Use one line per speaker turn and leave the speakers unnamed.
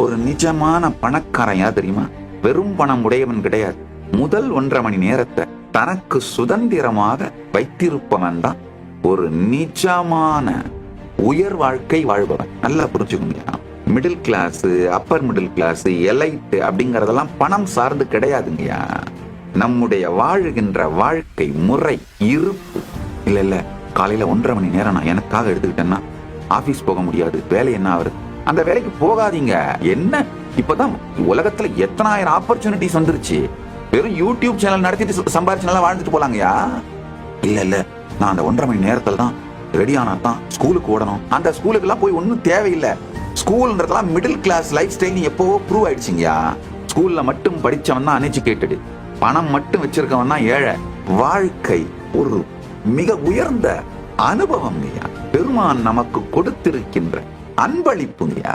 ஒரு நிஜமான பணக்காரன் யார் தெரியுமா? வெறும் பணம் உடையவன் கிடையாது. முதல் 1.5 மணி நேரத்தை தனக்கு சுதந்திரமாக வைத்திருப்பவன் தான் ஒரு நிஜமான உயர் வாழ்க்கை வாழ்பவன். நல்லா புரிஞ்சுக்கோங்க. Middle class, upper middle class, elite அப்படிங்கறதெல்லாம் பணம் சார்ந்து கிடையாதுங்கய்யா. நம்முடைய வாழுகின்ற வாழ்க்கை முறை, இருப்பு. இல்ல காலையில 1.5 மணி நேரம் நான் எனக்காக எடுத்துக்கிட்டேன்னா ஆபீஸ் போக முடியாது, வேலை என்ன ஆகுது? அந்த வேலைக்கு போகாதீங்க. என்ன இப்பதான் உலகத்துல எத்தனாயிரம் ஆப்பர்ச்சுனிட்டிஸ் வந்துருச்சு. வெறும் யூடியூப் சேனல் நடத்திட்டு சம்பாரிச்சு நல்லா வாழ்ந்துட்டு போலாங்கயா. இல்ல நான் அந்த 1.5 மணி நேரத்துல தான் ரெடி ஆனா தான் ஸ்கூலுக்கு ஓடணும். அந்த ஸ்கூலுக்கு எல்லாம் போய் ஒன்னும் தேவையில்லை. ஸ்கூல்ன்றதெல்லாம் மிடில் கிளாஸ் லைஃப் ஸ்டைல் எப்பவோ ப்ரூவ் ஆயிடுச்சுங்கயா. ஸ்கூல்ல மட்டும் படிச்சவன் தான் அன்எஜுகேட்டடு, பணம் மட்டும் வச்சிருக்கவன் தான் ஏழை. வாழ்க்கை ஒரு மிக உயர்ந்த அனுபவம். பெருமான் நமக்கு கொடுத்திருக்கின்ற அன்பளிப்புங்கயா.